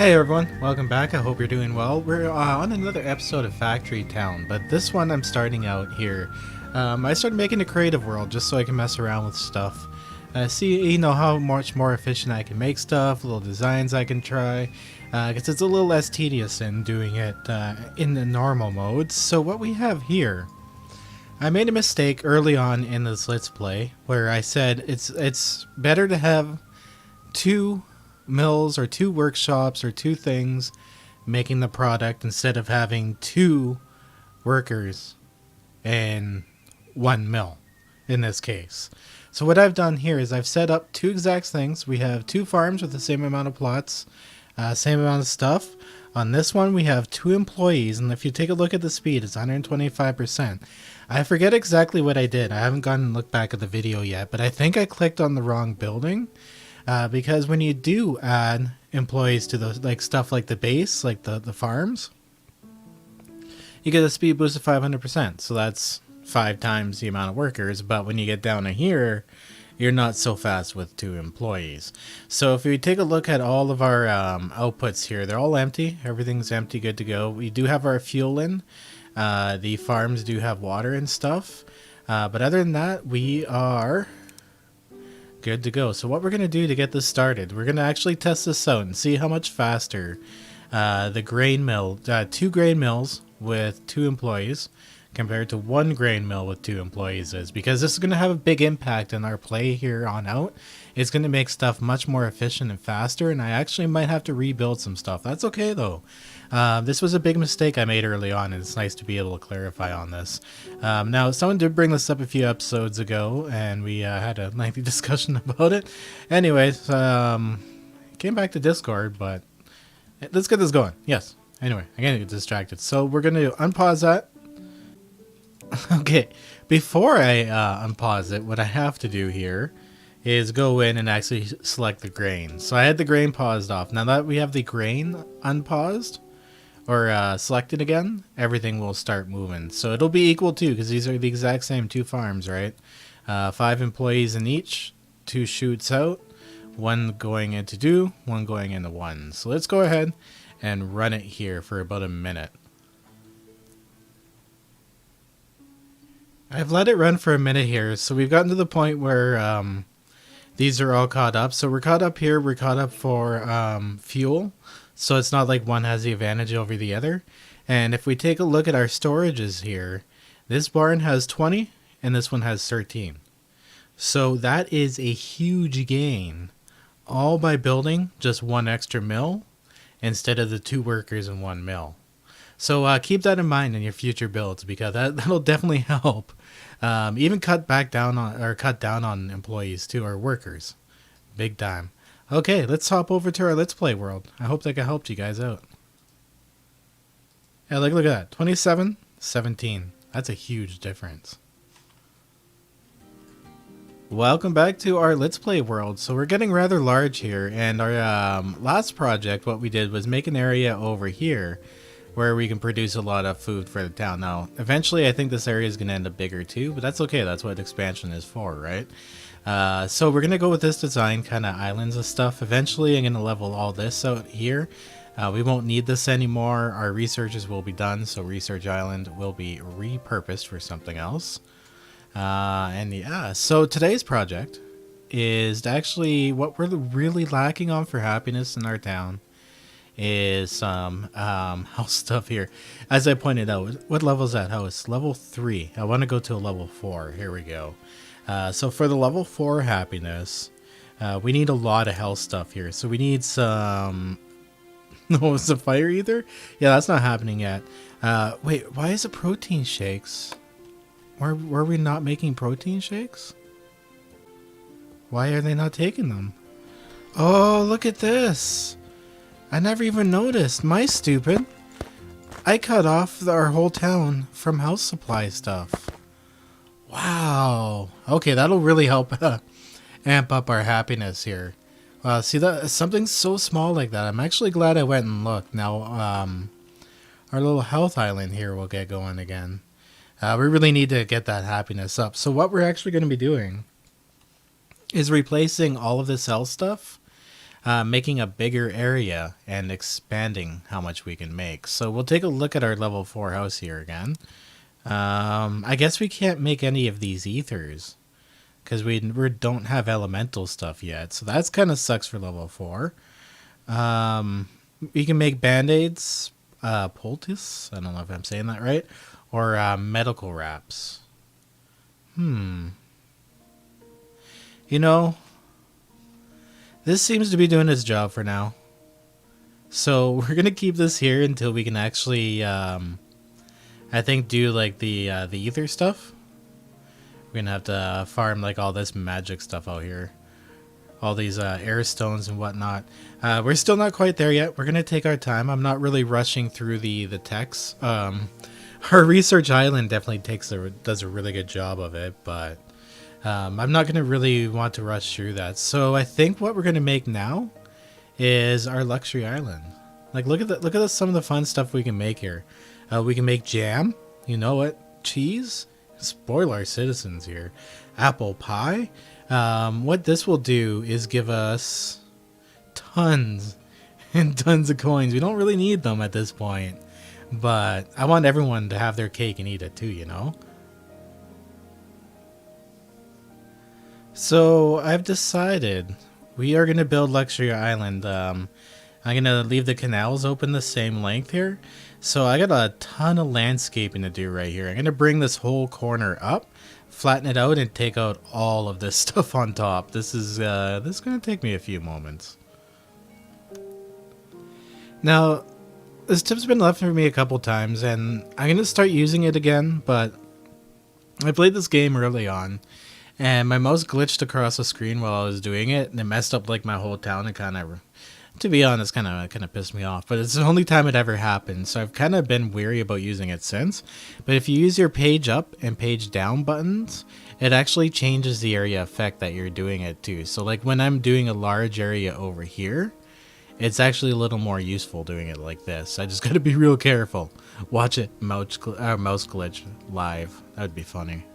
Hey everyone, welcome back. I hope you're doing well. We're on another episode of Factory Town, but this one I'm starting out here. I started making a creative world just so I can mess around with stuff. See, how much more efficient I can make stuff, little designs I can try, because it's a little less tedious than doing it in the normal mode. So what we have here, I made a mistake early on in this Let's Play where I said it's better to have two mills or two workshops or two things making the product instead of having two workers in one mill in this case. So what I've done here is I've set up two exact things. We have two farms with the same amount of plots, same amount of stuff. On this one we have two employees, and if you take a look at the speed, it's 125%. I forget exactly what I did. I haven't gone and looked back at the video yet, but I think I clicked on the wrong building. Because when you do add employees to those, like stuff like the base, like the farms, you get a speed boost of 500%. So that's 5 times the amount of workers. But when you get down to here, you're not so fast with 2 employees. So if we take a look at all of our outputs here, they're all empty. Everything's empty, good to go. We do have our fuel in. The farms do have water and stuff. But other than that, we are good to go. So what we're going to do to get this started, we're going to actually test this out and see how much faster the grain mill, 2 grain mills with 2 employees compared to 1 grain mill with 2 employees is, because this is going to have a big impact in our play here on out. It's going to make stuff much more efficient and faster, and I actually might have to rebuild some stuff. That's okay though. This was a big mistake I made early on, and it's nice to be able to clarify on this. Now, someone did bring this up a few episodes ago, and we had a lengthy discussion about it. Anyways, came back to Discord, but let's get this going. Yes. Anyway, I'm going to get distracted. So we're going to unpause that. Okay, before I unpause it, what I have to do here is go in and actually select the grain. So I had the grain paused off. Now that we have the grain unpaused or selected again, everything will start moving. So it'll be equal to, because these are the exact same 2 farms, right? 5 employees in each, 2 chutes out, 1 going into 2, 1 going into 1. So let's go ahead and run it here for about a minute. I've let it run for a minute here, so we've gotten to the point where these are all caught up. So we're caught up here, we're caught up for fuel, so it's not like one has the advantage over the other. And if we take a look at our storages here, this barn has 20 and this one has 13. So that is a huge gain, all by building just 1 extra mill instead of the 2 workers in 1 mill. So keep that in mind in your future builds, because that'll definitely help. Even cut down on employees too, or workers. Big time. Okay, let's hop over to our Let's Play world. I hope that helped you guys out. Yeah, look at that. 27, 17. That's a huge difference. Welcome back to our Let's Play world. So we're getting rather large here, and our last project, what we did was make an area over here where we can produce a lot of food for the town. Now, eventually I think this area is going to end up bigger too, but that's okay. That's what expansion is for, right? So we're going to go with this design, kind of islands and stuff. Eventually I'm going to level all this out here. We won't need this anymore. Our researches will be done, so Research Island will be repurposed for something else. And yeah, so today's project is actually what we're really lacking on for happiness in our town. Is some house stuff here. As I pointed out, what level is that house? Level 3. I want to go to a level 4. Here we go. So for the level 4 happiness, we need a lot of health stuff here. So we need some... No, it's a fire ether? Yeah, that's not happening yet. Wait, why is it protein shakes? Were we not making protein shakes? Why are they not taking them? Oh, look at this! I never even noticed. My stupid. I cut off our whole town from house supply stuff. Wow. Okay, that'll really help amp up our happiness here. See, that something so small like that. I'm actually glad I went and looked. Now, our little health island here will get going again. We really need to get that happiness up. So what we're actually going to be doing is replacing all of this health stuff making a bigger area and expanding how much we can make. So we'll take a look at our level 4 house here again. I guess we can't make any of these ethers because we don't have elemental stuff yet. So that's kind of sucks for level 4. We can make band-aids, poultice, I don't know if I'm saying that right, or medical wraps. You know, this seems to be doing its job for now. So we're going to keep this here until we can actually, I think, do like the ether stuff. We're going to have to farm like all this magic stuff out here. All these air stones and whatnot. We're still not quite there yet. We're going to take our time. I'm not really rushing through the techs. Our research island definitely does a really good job of it, but I'm not going to really want to rush through that. So I think what we're going to make now is our luxury island. Like look at some of the fun stuff we can make here. We can make jam. You know what? Cheese. Spoil our citizens here. Apple pie. What this will do is give us tons and tons of coins. We don't really need them at this point, but I want everyone to have their cake and eat it too, you know? So I've decided we are going to build Luxury Island. I'm going to leave the canals open the same length here. So I got a ton of landscaping to do right here. I'm going to bring this whole corner up, flatten it out, and take out all of this stuff on top. This is going to take me a few moments. Now, this tip's been left for me a couple times, and I'm going to start using it again, but I played this game early on, and my mouse glitched across the screen while I was doing it, and it messed up like my whole town. It kind of, to be honest, kind of pissed me off, but it's the only time it ever happened, so I've kind of been weary about using it since. But if you use your page up and page down buttons, it actually changes the area effect that you're doing it to. So like when I'm doing a large area over here, it's actually a little more useful doing it like this. I just got to be real careful. Watch it mouse glitch live. That would be funny.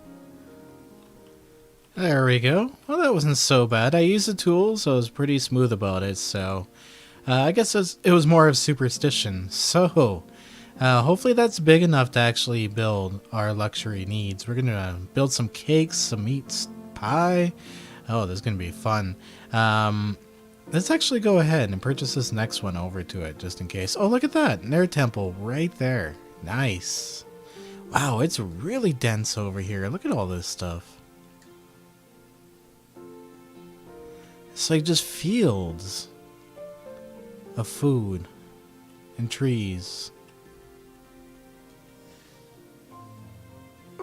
There we go. Well, that wasn't so bad. I used the tools, so I was pretty smooth about it. So I guess it was more of superstition. So hopefully that's big enough to actually build our luxury needs. We're going to build some cakes, some meats, pie. Oh, this is going to be fun. Let's actually go ahead and purchase this next one over to it just in case. Oh, look at that. An air temple right there. Nice. Wow, it's really dense over here. Look at all this stuff. It's like just fields of food and trees.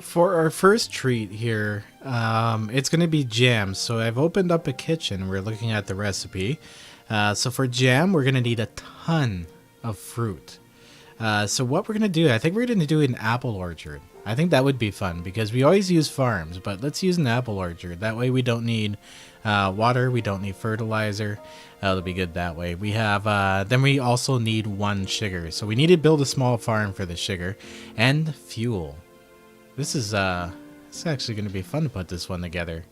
For our first treat here, it's going to be jam. So I've opened up a kitchen. We're looking at the recipe. So for jam, we're going to need a ton of fruit. So what we're going to do, I think we're going to do an apple orchard. I think that would be fun because we always use farms, but let's use an apple orchard. That way we don't need water, we don't need fertilizer. That'll be good that way. We have, then we also need 1 sugar. So we need to build a small farm for the sugar and fuel. This is it's actually going to be fun to put this one together.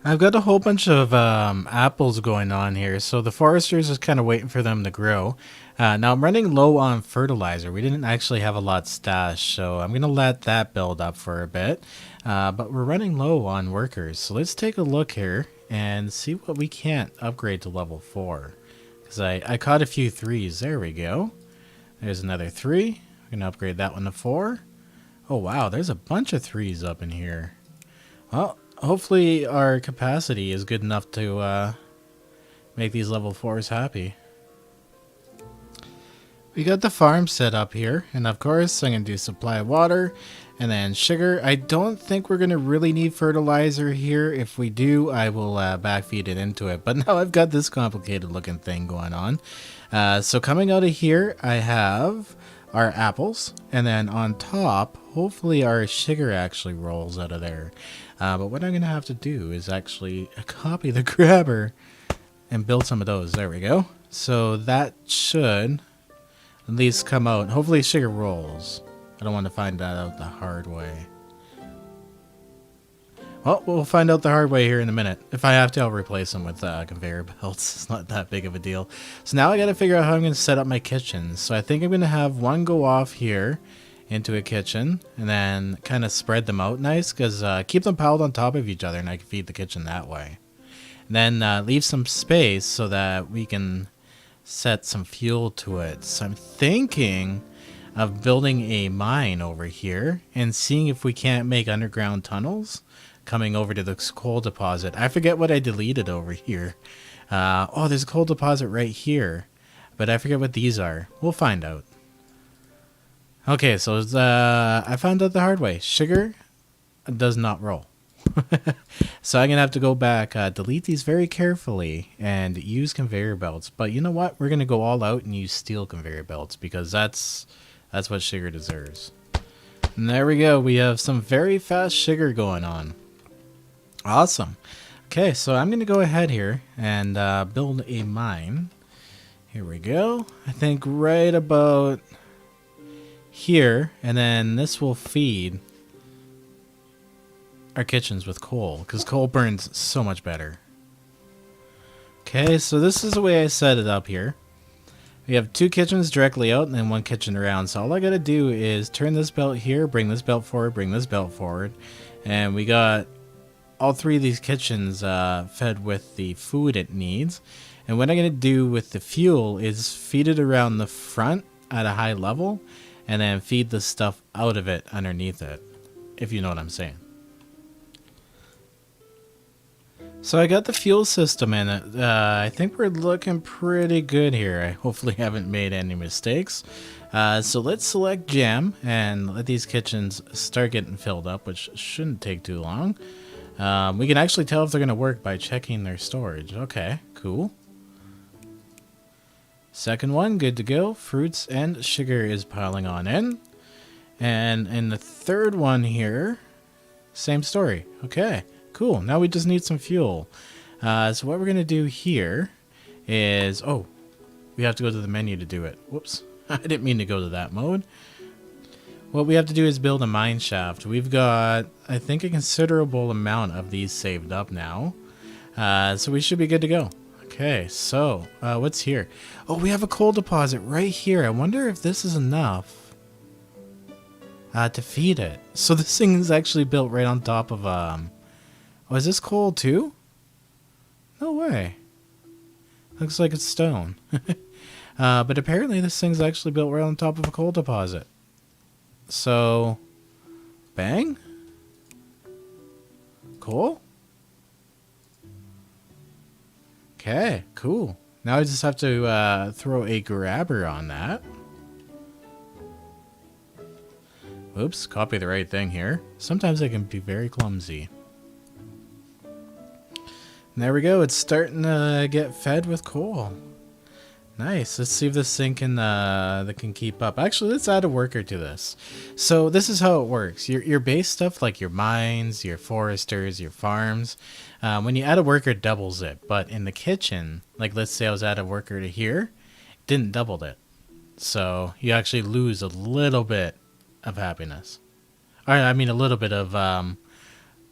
I've got a whole bunch of apples going on here, so the foresters is kind of waiting for them to grow. Now I'm running low on fertilizer. We didn't actually have a lot stashed, so I'm going to let that build up for a bit. But we're running low on workers, so let's take a look here and see what we can't upgrade to level 4. Because I caught a few 3s. There we go. There's another 3. We're going to upgrade that one to 4. Oh wow, there's a bunch of 3s up in here. Well, hopefully our capacity is good enough to make these level 4s happy. We got the farm set up here, and of course I'm going to do supply water and then sugar. I don't think we're going to really need fertilizer here. If we do, I will backfeed it into it. But now I've got this complicated looking thing going on. So coming out of here, I have our apples, and then on top, hopefully our sugar actually rolls out of there. But what I'm going to have to do is actually copy the grabber and build some of those. There we go. So that should at least come out. Hopefully sugar rolls. I don't want to find that out the hard way. Well, we'll find out the hard way here in a minute. If I have to, I'll replace them with conveyor belts. It's not that big of a deal. So now I gotta figure out how I'm gonna set up my kitchen. So I think I'm gonna have one go off here into a kitchen and then kind of spread them out nice, because keep them piled on top of each other and I can feed the kitchen that way. And then leave some space so that we can set some fuel to it. So I'm thinking of building a mine over here and seeing if we can't make underground tunnels coming over to the coal deposit. I forget what I deleted over here. Oh, there's a coal deposit right here, but I forget what these are. We'll find out. Okay, so I found out the hard way. Sugar does not roll. So I'm going to have to go back, delete these very carefully, and use conveyor belts. But you know what? We're going to go all out and use steel conveyor belts, because that's what sugar deserves. And there we go. We have some very fast sugar going on. Awesome. Okay, so I'm going to go ahead here and build a mine. Here we go. I think right about here, and then this will feed our kitchens with coal, because coal burns so much better. Okay, so this is the way I set it up here. We have 2 kitchens directly out and then 1 kitchen around. So all I gotta do is turn this belt here, bring this belt forward, bring this belt forward, and we got all 3 of these kitchens fed with the food it needs. And what I'm gonna do with the fuel is feed it around the front at a high level, and then feed the stuff out of it underneath it, if you know what I'm saying. So I got the fuel system in it. I think we're looking pretty good here. I hopefully haven't made any mistakes. So let's select jam and let these kitchens start getting filled up, which shouldn't take too long. We can actually tell if they're going to work by checking their storage. Okay, cool. Second one, good to go. Fruits and sugar is piling on in. And in the third one here, same story. Okay. Cool. Now we just need some fuel. So what we're going to do here is... Oh, we have to go to the menu to do it. Whoops. I didn't mean to go to that mode. What we have to do is build a mine shaft. We've got, I think, a considerable amount of these saved up now. So we should be good to go. Okay, so what's here? Oh, we have a coal deposit right here. I wonder if this is enough to feed it. So this thing is actually built right on top of... Oh, is this coal too? No way. Looks like it's stone. But apparently this thing's actually built right on top of a coal deposit. So, bang? Cool? Okay, cool. Now I just have to throw a grabber on that. Oops, copy the right thing here. Sometimes I can be very clumsy. And there we go. It's starting to get fed with coal. Nice. Let's see if this thing can keep up. Actually, let's add a worker to this. So this is how it works. Your base stuff, like your mines, your foresters, your farms, when you add a worker, it doubles it. But in the kitchen, like let's say I was add a worker to here, it didn't double it. So you actually lose a little bit of happiness. Or, I mean, a little bit of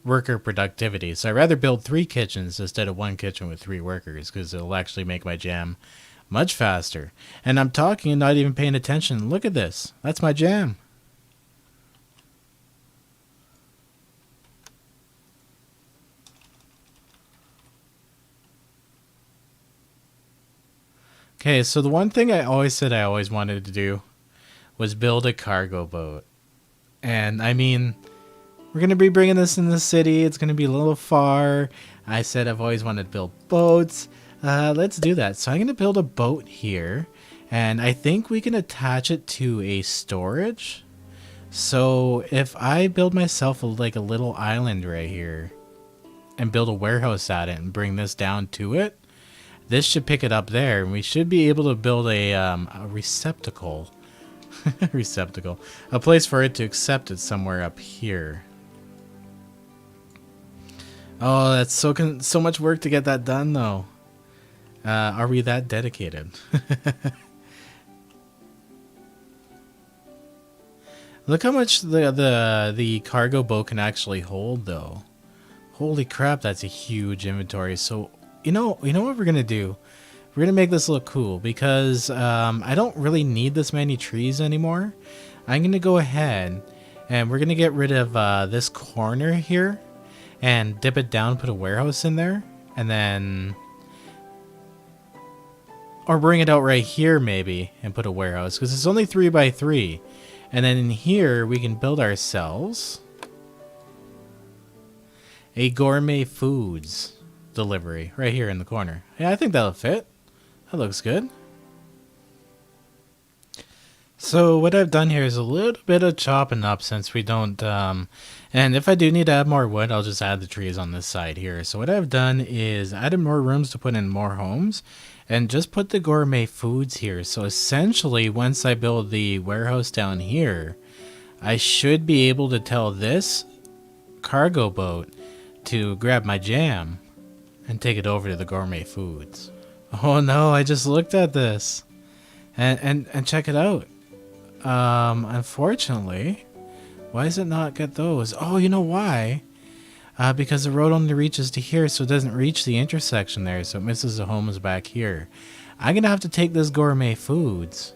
worker productivity. So I'd rather build 3 kitchens instead of 1 kitchen with 3 workers, because it'll actually make my jam much faster. And I'm talking and not even paying attention. Look at this. That's my jam. Okay, so the one thing I always said I always wanted to do was build a cargo boat. And I mean, we're going to be bringing this in the city. It's going to be a little far. I said I've always wanted to build boats. Let's do that. So I'm going to build a boat here. And I think we can attach it to a storage. So if I build myself like a little island right here and build a warehouse at it and bring this down to it, this should pick it up there. And we should be able to build a receptacle. Receptacle. A place for it to accept it somewhere up here. Oh, that's so much work to get that done, though. Are we that dedicated? Look how much the cargo boat can actually hold, though. Holy crap, that's a huge inventory. So, you know what we're going to do? We're going to make this look cool because I don't really need this many trees anymore. I'm going to go ahead and we're going to get rid of this corner here and dip it down, put a warehouse in there, and then... Or bring it out right here maybe and put a warehouse because it's only 3 by 3. And then in here we can build ourselves a gourmet foods delivery right here in the corner. Yeah, I think that'll fit. That looks good. So what I've done here is a little bit of chopping up since we don't, and if I do need to add more wood, I'll just add the trees on this side here. So what I've done is added more rooms to put in more homes and just put the gourmet foods here. So essentially, once I build the warehouse down here, I should be able to tell this cargo boat to grab my jam and take it over to the gourmet foods. Oh no, I just looked at this and check it out. Unfortunately, why does it not get those? Oh, you know why? Because the road only reaches to here, so it doesn't reach the intersection there, so it misses the homes back here. I'm gonna have to take this gourmet foods,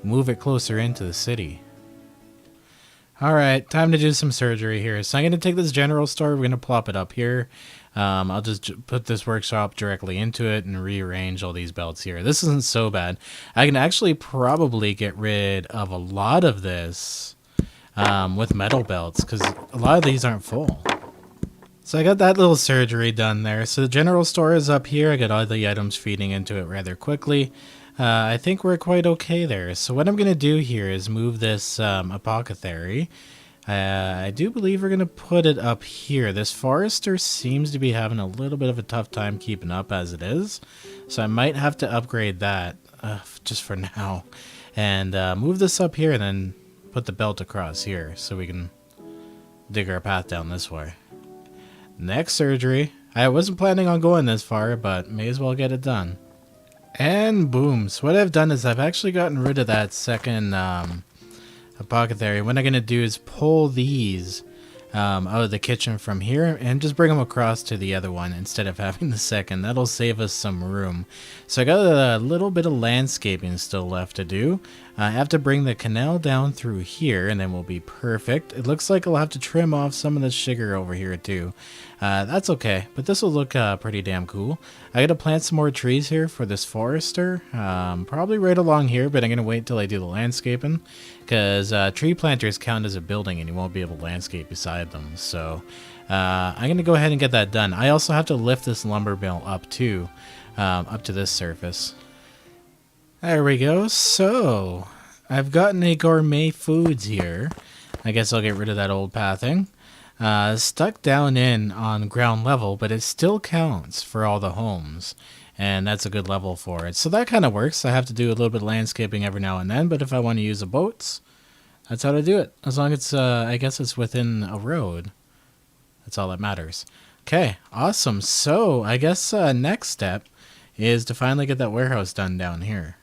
move it closer into the city. Alright, time to do some surgery here. So I'm gonna take this general store, we're gonna plop it up here. I'll just put this workshop directly into it and rearrange all these belts here. This isn't so bad. I can actually probably get rid of a lot of this with metal belts because a lot of these aren't full. So I got that little surgery done there. So the general store is up here. I got all the items feeding into it rather quickly. I think we're quite okay there. So what I'm going to do here is move this apothecary. I do believe we're going to put it up here. This forester seems to be having a little bit of a tough time keeping up as it is. So I might have to upgrade that just for now. And move this up here and then put the belt across here so we can dig our path down this way. Next surgery. I wasn't planning on going this far, but may as well get it done. And boom. So what I've done is I've actually gotten rid of that second apothecary. What I'm going to do is pull these out of the kitchen from here and just bring them across to the other one instead of having the second. That'll save us some room. So I got a little bit of landscaping still left to do. I have to bring the canal down through here and then we'll be perfect. It looks like I'll have to trim off some of the sugar over here too. That's okay, but this will look pretty damn cool. I gotta plant some more trees here for this forester, probably right along here, but I'm gonna wait till I do the landscaping because tree planters count as a building and you won't be able to landscape beside them. So I'm gonna go ahead and get that done. I also have to lift this lumber mill up too, up to this surface. There we go. So I've gotten a gourmet foods here. I guess I'll get rid of that old pathing. Stuck down in on ground level, but it still counts for all the homes. And that's a good level for it. So that kind of works. I have to do a little bit of landscaping every now and then, but if I want to use the boats, that's how to do it. As long as it's, I guess it's within a road. That's all that matters. Okay, awesome. So I guess next step is to finally get that warehouse done down here.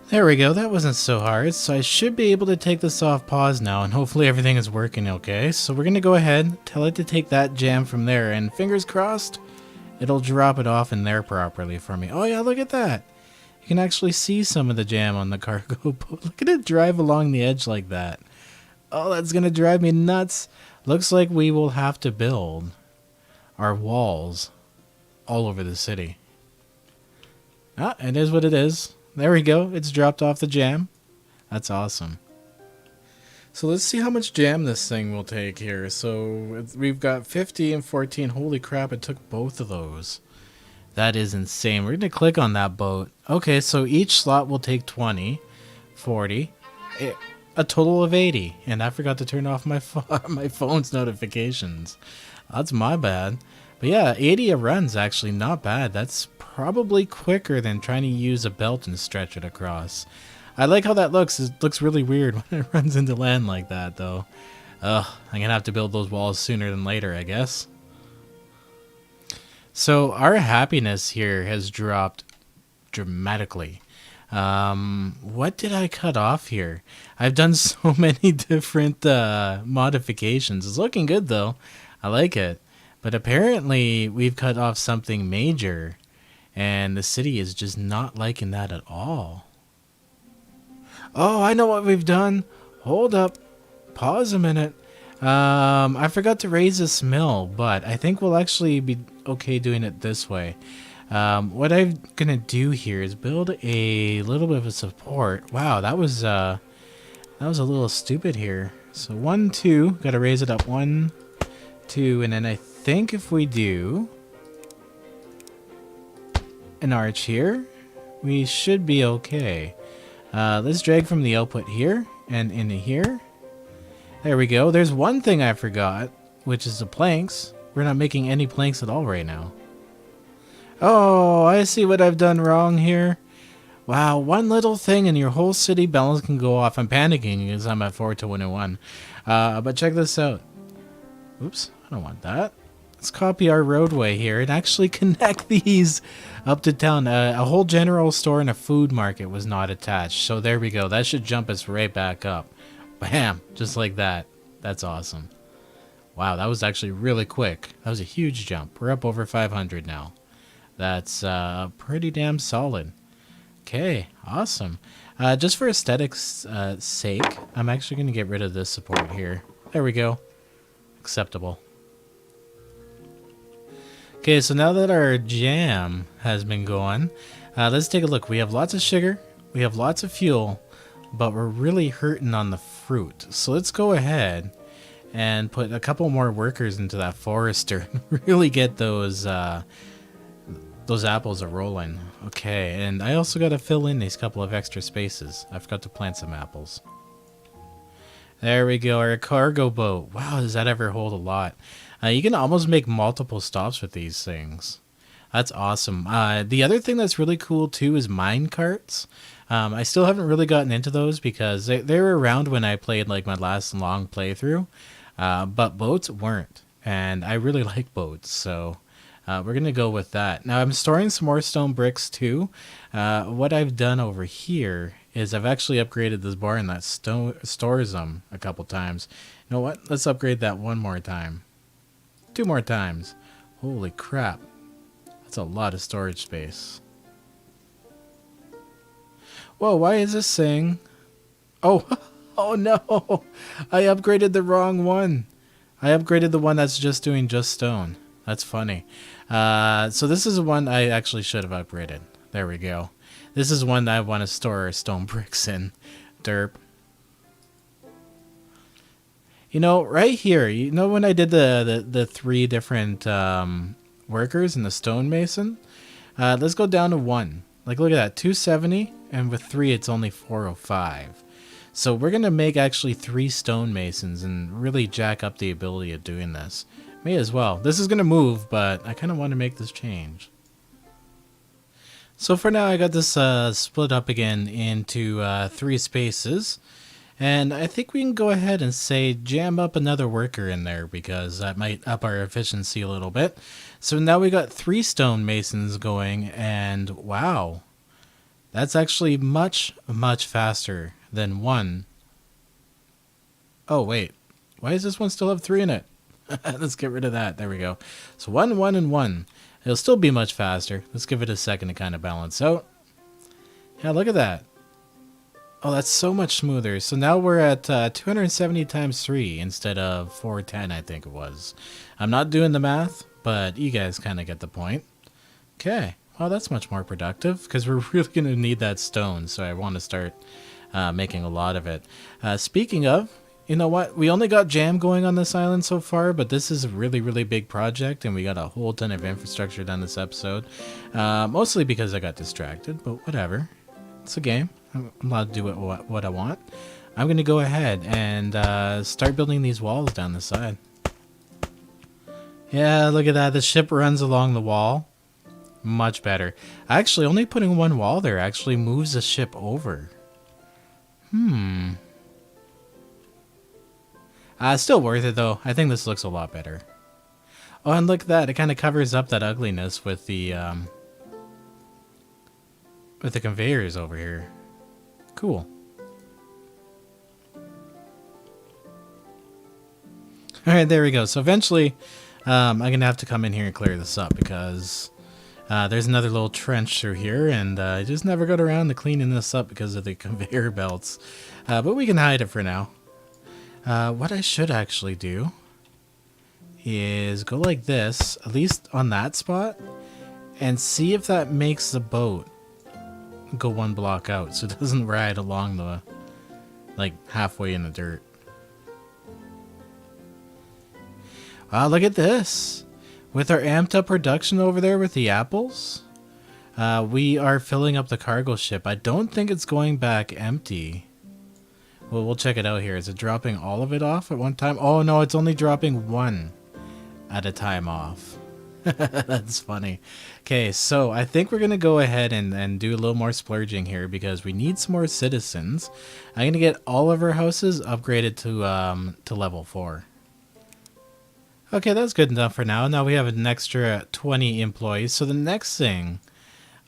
There we go, that wasn't so hard, so I should be able to take this off pause now, and hopefully everything is working okay. So we're going to go ahead, tell it to take that jam from there, and fingers crossed, it'll drop it off in there properly for me. Oh yeah, look at that! You can actually see some of the jam on the cargo boat. Look at it drive along the edge like that. Oh, that's going to drive me nuts. Looks like we will have to build our walls all over the city. Ah, it is what it is. There we go. It's dropped off the jam. That's awesome. So let's see how much jam this thing will take here. So we've got 50 and 14. Holy crap, it took both of those. That is insane. We're going to click on that boat. Okay, so each slot will take 20, 40, a total of 80. And I forgot to turn off my phone's notifications. That's my bad. But yeah, 80 a run's actually not bad. That's probably quicker than trying to use a belt and stretch it across. I like how that looks. It looks really weird when it runs into land like that, though. Ugh, I'm gonna have to build those walls sooner than later, I guess. So our happiness here has dropped dramatically. What did I cut off here? I've done so many different modifications. It's looking good though. I like it. But apparently we've cut off something major, and the city is just not liking that at all. Oh, I know what we've done. Hold up. Pause a minute. I forgot to raise this mill, but I think we'll actually be okay doing it this way. What I'm gonna do here is build a little bit of a support. Wow, that was a little stupid here. So 1, 2, gotta raise it up 1, 2, and then I think if we do an arch here, we should be okay. Let's drag from the output here and into here. There we go. There's one thing I forgot, which is the planks. We're not making any planks at all right now. Oh, I see what I've done wrong here. Wow, one little thing and your whole city balance can go off. I'm panicking because I'm at 4 to 1 and 1. But check this out. Oops, I don't want that. Let's copy our roadway here and actually connect these up to town. A whole general store and a food market was not attached. So there we go. That should jump us right back up. Bam! Just like that. That's awesome. Wow, that was actually really quick. That was a huge jump. We're up over 500 now. That's pretty damn solid. Okay, awesome. Just for aesthetics sake, I'm actually going to get rid of this support here. There we go. Acceptable. Okay, so now that our jam has been going, let's take a look. We have lots of sugar, we have lots of fuel, but we're really hurting on the fruit. So let's go ahead and put a couple more workers into that forester and really get those apples are rolling. Okay, and I also got to fill in these couple of extra spaces. I forgot to plant some apples. There we go, our cargo boat. Wow, does that ever hold a lot? You can almost make multiple stops with these things. That's awesome. The other thing that's really cool too is mine carts. I still haven't really gotten into those because they were around when I played like my last long playthrough, but boats weren't, and I really like boats, so we're gonna go with that. Now I'm storing some more stone bricks too. What I've done over here is I've actually upgraded this barn that stores them a couple times. You know what? Let's upgrade that one more time. 2 more times. Holy crap. That's a lot of storage space. Whoa, why is this saying... Oh, oh no! I upgraded the wrong one. I upgraded the one that's just doing just stone. That's funny. So this is the one I actually should have upgraded. There we go. This is one that I want to store stone bricks in. Derp. You know, right here, you know when I did the 3 different workers in the stonemason? Let's go down to 1. Like, look at that, 270, and with 3, it's only 405. So we're going to make actually 3 stonemasons and really jack up the ability of doing this. May as well. This is going to move, but I kind of want to make this change. So for now, I got this split up again into 3 spaces. And I think we can go ahead and say jam up another worker in there because that might up our efficiency a little bit. So now we got 3 stonemasons going, and wow, that's actually much, much faster than 1. Oh, wait. Why does this one still have 3 in it? Let's get rid of that. There we go. So 1, 1, and 1. It'll still be much faster. Let's give it a second to kind of balance out. Yeah, look at that. Oh, that's so much smoother. So now we're at 270 times 3 instead of 410, I think it was. I'm not doing the math, but you guys kind of get the point. Okay, well, that's much more productive because we're really going to need that stone, so I want to start making a lot of it. Speaking of, you know what? We only got jam going on this island so far, but this is a really, really big project, and we got a whole ton of infrastructure done this episode. Mostly because I got distracted, but whatever. It's a game. I'm allowed to do what I want. I'm going to go ahead and start building these walls down the side. Yeah, look at that. The ship runs along the wall. Much better. Actually, only putting 1 wall there actually moves the ship over. Still worth it, though. I think this looks a lot better. Oh, and look at that. It kind of covers up that ugliness with the with the conveyors over here. Cool. Alright, there we go. So eventually, I'm going to have to come in here and clear this up because there's another little trench through here, and I just never got around to cleaning this up because of the conveyor belts. But we can hide it for now. What I should actually do is go like this, at least on that spot, and see if that makes the boat go one block out so it doesn't ride along the, like, halfway in the dirt. Wow, look at this. With our amped up production over there with the apples, we are filling up the cargo ship. I don't think it's going back empty. Well, we'll check it out here. Is it dropping all of it off at one time? Oh, no, it's only dropping one at a time off. That's funny. Okay, so I think we're going to go ahead and do a little more splurging here because we need some more citizens. I'm going to get all of our houses upgraded to level 4. Okay, that's good enough for now. Now we have an extra 20 employees. So the next thing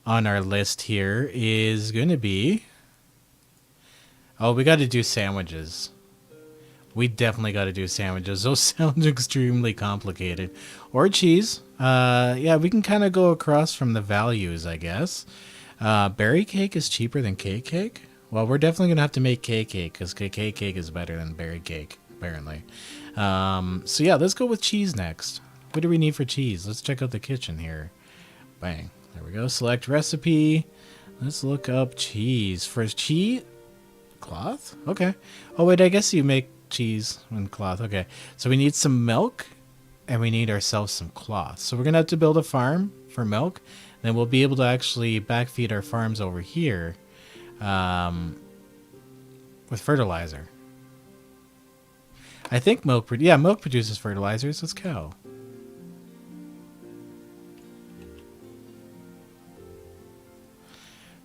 on our list here is going to be... Oh, we got to do sandwiches. We definitely got to do sandwiches. Those sound extremely complicated. Or cheese. Yeah, we can kind of go across from the values, I guess. Berry cake is cheaper than cake cake? Well, we're definitely going to have to make cake cake because cake cake is better than berry cake, apparently. So yeah, let's go with cheese next. What do we need for cheese? Let's check out the kitchen here. Bang. There we go. Select recipe. Let's look up cheese. First, cheese? Cloth? Okay. Oh, wait, I guess you make cheese and cloth. Okay. So we need some milk and we need ourselves some cloth. So we're going to have to build a farm for milk. Then we'll be able to actually backfeed our farms over here with fertilizer. I think milk produces fertilizers. Let's cow.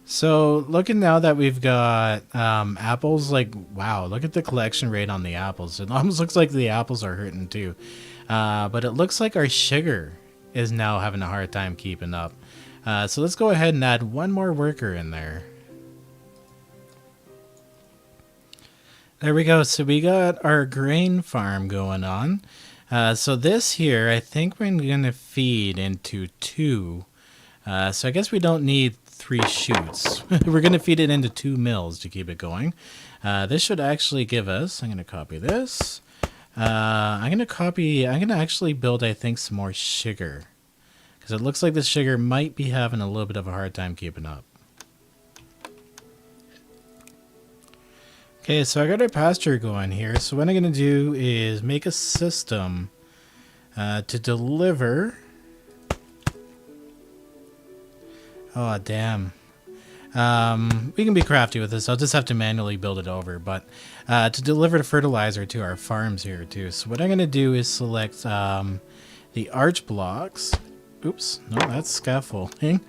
So looking now that we've got apples, like, wow, look at the collection rate on the apples. It almost looks like the apples are hurting too. But it looks like our sugar is now having a hard time keeping up. So let's go ahead and add one more worker in there. There we go. So we got our grain farm going on. So this here, I think we're going to feed into 2. So I guess we don't need 3 chutes. We're going to feed it into 2 mills to keep it going. This should actually give us, I'm going to copy this. I'm going to actually build, I think, some more sugar. Because it looks like the sugar might be having a little bit of a hard time keeping up. Okay, so I got our pasture going here. So what I'm going to do is make a system to deliver... Oh, damn. We can be crafty with this. I'll just have to manually build it over. But to deliver the fertilizer to our farms here, too. So what I'm going to do is select the arch blocks. Oops. No, that's scaffolding.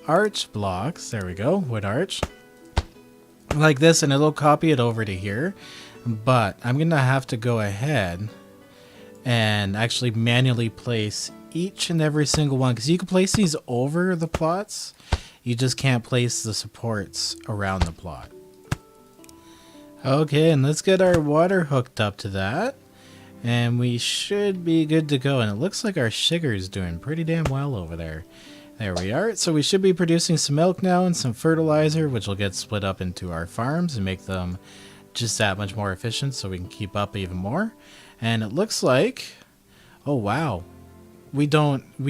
Arch blocks. There we go. Wood arch. Like this, and it'll copy it over to here. But I'm going to have to go ahead and actually manually place each and every single one, because you can place these over the plots, you just can't place the supports around the plot. Okay, and let's get our water hooked up to that, and we should be good to go. And it looks like our sugar is doing pretty damn well over there. There we are. So we should be producing some milk now and some fertilizer, which will get split up into our farms and make them just that much more efficient so we can keep up even more. And it looks like, oh wow, we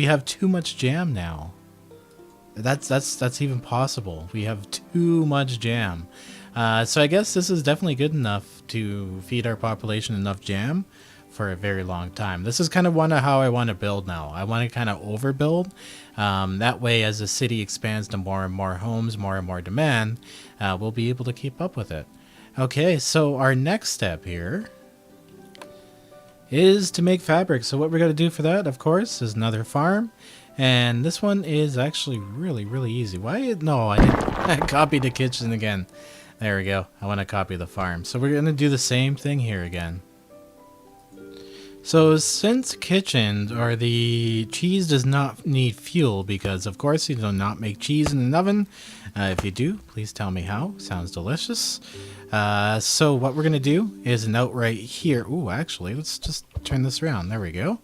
have too much jam now. That's even possible. We have too much jam. So I guess this is definitely good enough to feed our population enough jam for a very long time. This is kind of how I want to build now. I want to kind of overbuild. That way, as the city expands to more and more homes, more and more demand, we'll be able to keep up with it. Okay, so our next step here is to make fabric. So what we're going to do for that, of course, is another farm. And this one is actually really, really easy. Why? No, I didn't copy the kitchen again. There we go. I want to copy the farm. So we're going to do the same thing here again. So since kitchens or the cheese does not need fuel, because of course you do not make cheese in an oven, If you do, please tell me how. Sounds delicious. So what we're going to do is an out right here. Ooh, actually, let's just turn this around. There we go.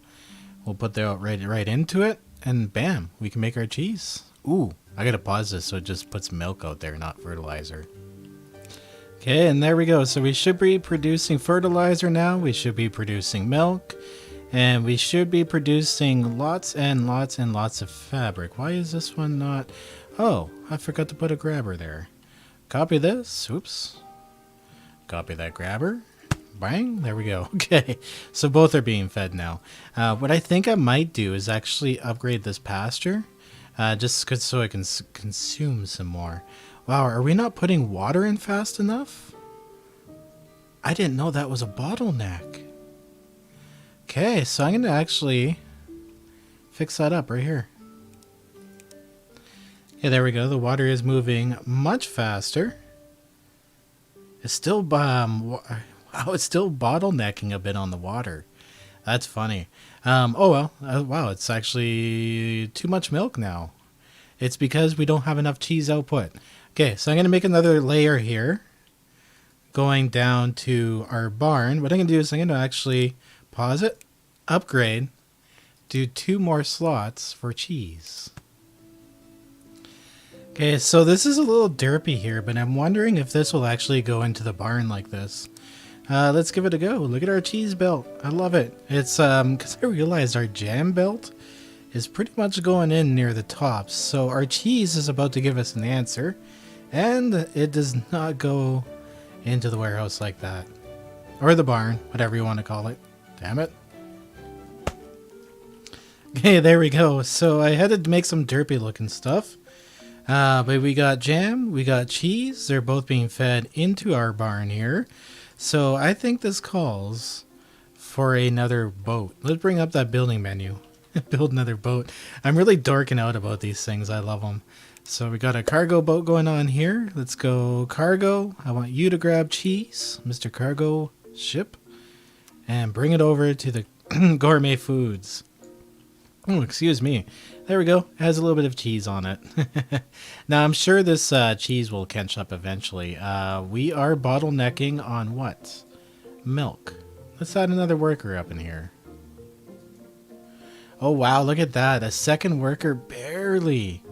We'll put the out right into it, and bam, we can make our cheese. Ooh, I got to pause this so it just puts milk out there, not fertilizer. Okay, and there we go. So we should be producing fertilizer now. We should be producing milk. And we should be producing lots and lots and lots of fabric. Why is this one not... Oh, I forgot to put a grabber there. Copy this. Oops. Copy that grabber. Bang. There we go. Okay. So both are being fed now. What I think I might do is actually upgrade this pasture. Just so I can consume some more. Wow, are we not putting water in fast enough? I didn't know that was a bottleneck. Okay, so I'm going to actually fix that up right here. Yeah, there we go. The water is moving much faster. It's still wow, it's still bottlenecking a bit on the water. That's funny. Oh well, wow, it's actually too much milk now. It's because we don't have enough cheese output. Okay, so I'm going to make another layer here. Going down to our barn. What I'm going to do is I'm going to actually pause it, upgrade, do 2 more slots for cheese. Okay, so this is a little derpy here, but I'm wondering if this will actually go into the barn like this. Let's give it a go. Look at our cheese belt. I love it. It's because I realized our jam belt is pretty much going in near the top. So our cheese is about to give us an answer, and it does not go into the warehouse like that. Or the barn, whatever you want to call it. Damn it. Okay, there we go. So I had to make some derpy looking stuff. But we got jam, we got cheese. They're both being fed into our barn here. So I think this calls for another boat. Let's bring up that building menu. Build another boat. I'm really dorking out about these things. I love them. So we got a cargo boat going on here. Let's go cargo. I want you to grab cheese, Mr. Cargo Ship, and bring it over to the gourmet foods. Oh, excuse me. There we go. It has a little bit of cheese on it. Now, I'm sure this cheese will catch up eventually. We are bottlenecking on what? Milk. Let's add another worker up in here. Oh, wow. Look at that. A second worker barely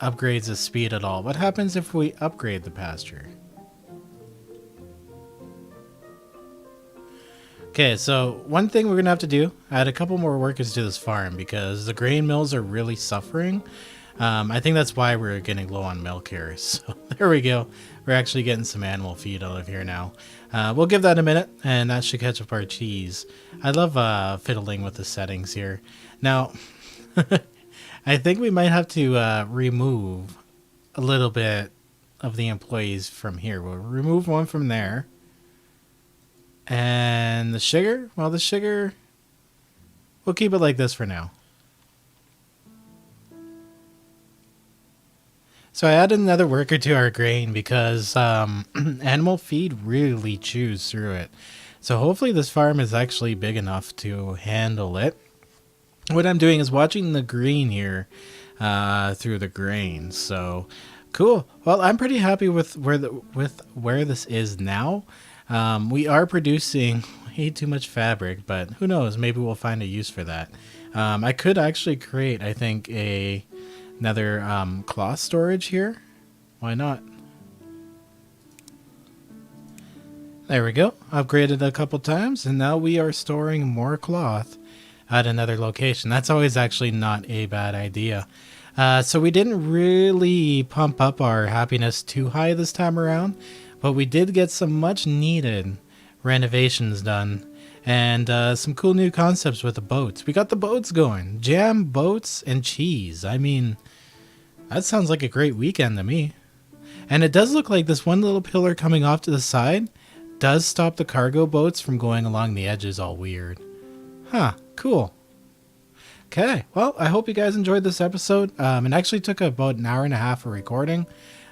upgrades the speed at all. What happens if we upgrade the pasture? Okay, so one thing we're going to have to do, add a couple more workers to this farm because the grain mills are really suffering. I think that's why we're getting low on milk here. So there we go. We're actually getting some animal feed out of here now. We'll give that a minute and that should catch up our cheese. I love fiddling with the settings here. Now, I think we might have to remove a little bit of the employees from here. We'll remove one from there. And the sugar? Well, the sugar, we'll keep it like this for now. So I added another worker to our grain because animal feed really chews through it. So hopefully this farm is actually big enough to handle it. What I'm doing is watching the green here through the grain. So cool. Well, I'm pretty happy with where this is now. We are producing way too much fabric, but who knows? Maybe we'll find a use for that. I could actually create, I think, another cloth storage here. Why not? There we go. Upgraded a couple times, and now we are storing more cloth at another location. That's always actually not a bad idea. So we didn't really pump up our happiness too high this time around. But we did get some much needed renovations done and some cool new concepts with the boats. We got the boats going. Jam, boats, and cheese. I mean, that sounds like a great weekend to me. And it does look like this one little pillar coming off to the side does stop the cargo boats from going along the edges all weird. Huh, cool. Okay, well, I hope you guys enjoyed this episode. It actually took about an hour and a half of recording.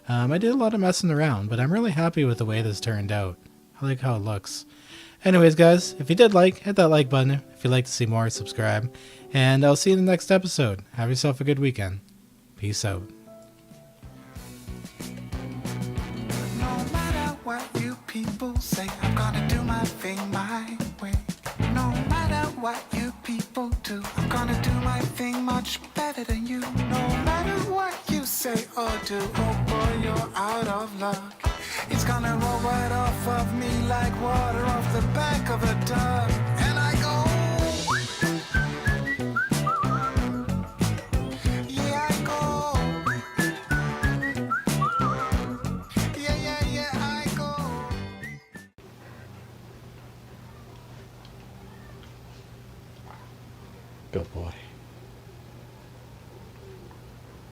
I did a lot of messing around, but I'm really happy with the way this turned out. I like how it looks. Anyways, guys, if you did hit that like button. If you'd like to see more, subscribe. And I'll see you in the next episode. Have yourself a good weekend. Peace out. people say I'm gonna do my thing my way. No matter what you people do, I'm gonna do my thing much better than you. No matter what you say or do, oh boy, you're out of luck. It's gonna roll right off of me like water off the back of a duck. And I go, yeah, I go. Yeah, yeah, yeah, I go. Good boy.